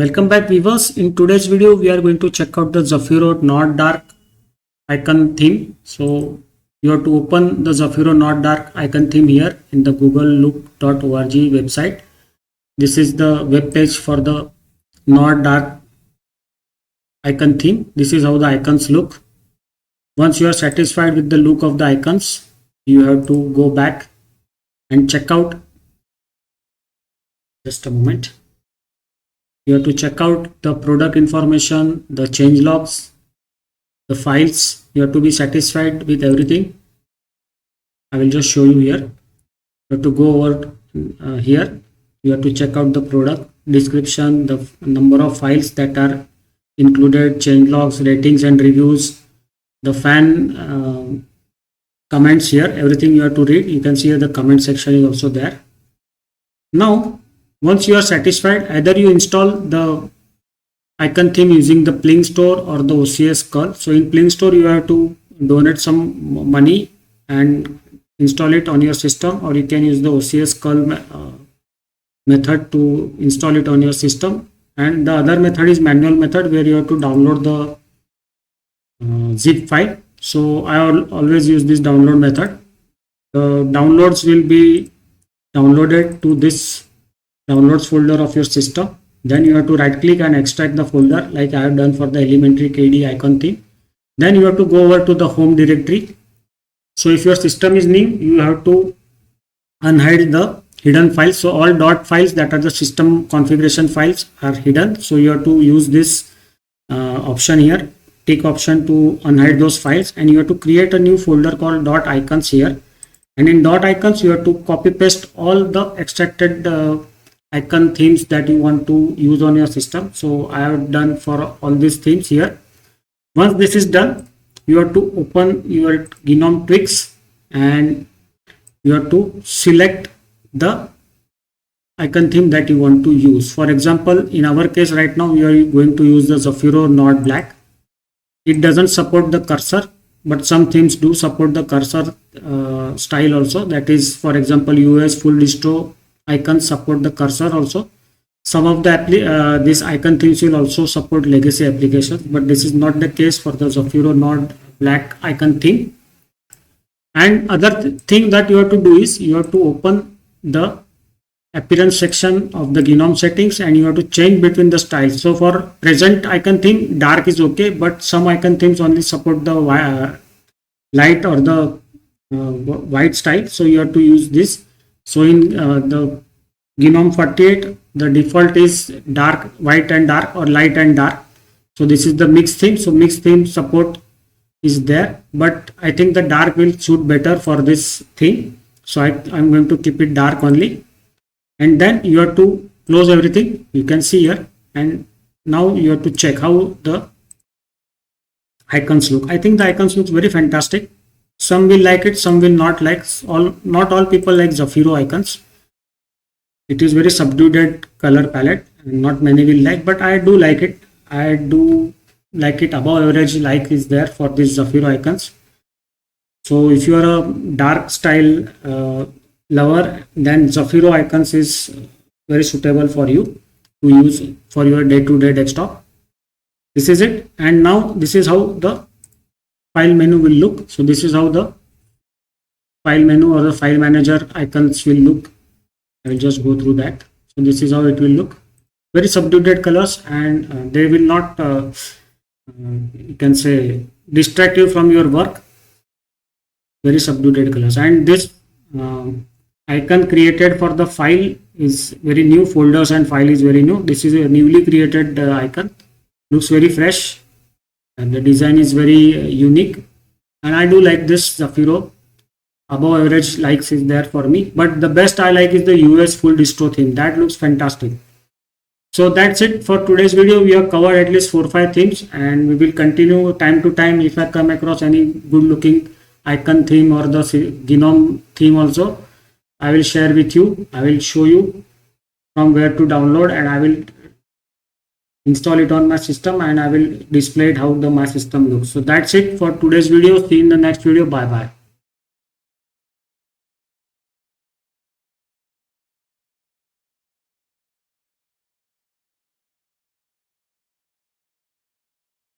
Welcome back viewers. In today's video we are going to check out the Zafiro Not Dark icon theme. So you have to open the Zafiro Not Dark icon theme here in the googlelook.org website. This is the web page for the Not Dark icon theme. This is how the icons look. Once you are satisfied with the look of the icons, you have to go back and check out. Just a moment. You have to check out the product information, the change logs, the files. You have to be satisfied with everything. I will just show you here. You have to go over here. You have to check out the product description, the number of files that are included, change logs, ratings and reviews, the fan comments here. Everything you have to read. You can see here the comment section is also there. Now, once you are satisfied, either you install the icon theme using the Pling Store or the OCS curl. So in Pling Store, you have to donate some money and install it on your system, or you can use the OCS curl method to install it on your system. And the other method is manual method, where you have to download the zip file. So I always use this download method. The downloads will be downloaded to this downloads folder of your system. Then you have to right click and extract the folder, like I have done for the elementary KD icon theme. Then you have to go over to the home directory. So if your system is new, you have to unhide the hidden files. So all dot files that are the system configuration files are hidden. So you have to use this option here, tick option, to unhide those files, and you have to create a new folder called dot icons here. And in dot icons, you have to copy paste all the extracted icon themes that you want to use on your system. So I have done for all these themes here. Once this is done, you have to open your Gnome Twix and you have to select the icon theme that you want to use. For example, in our case right now, we are going to use the Zafiro Not Black. It doesn't support the cursor, but some themes do support the cursor style also. That is, for example, US full distro icons support the cursor also. Some of the these icon themes will also support legacy applications, but this is not the case for the Zafiro Not Black icon theme. And other thing that you have to do is you have to open the appearance section of the Gnome settings and you have to change between the styles. So for present icon theme, dark is okay, but some icon themes only support the light or the white style. So you have to use this. So in the Gnome 48, the default is dark, white and dark, or light and dark. So this is the mixed theme. So mixed theme support is there, but I think the dark will suit better for this theme. So I'm going to keep it dark only. And then you have to close everything. You can see here. And now you have to check how the icons look. I think the icons look very fantastic. Some will like it, some will not like. Not all people like Zafiro icons. It is very subdued color palette, and not many will like, but I do like it. I do like it. Above average like is there for these Zafiro icons. So if you are a dark style lover, then Zafiro icons is very suitable for you to use for your day-to-day desktop. This is it. And now this is how the file menu will look. So this is how the file menu or the file manager icons will look. I will just go through that. So this is how it will look. Very subdued colors, and they will not you can say distract you from your work. Very subdued colors. And this icon created for the file is very new. Folders and file is very new. This is a newly created icon. Looks very fresh. And the design is very unique, and I do like this Zafiro. Above average likes is there for me, but the best I like is the US full distro theme. That looks fantastic. So that's it for today's video. We have covered at least 4 or 5 themes, and we will continue time to time. If I come across any good looking icon theme or the Gnome theme also, I will share with you. I will show you from where to download, and I will install it on my system, and I will display it how my system looks. So that's it for today's video. See you in the next video. Bye bye.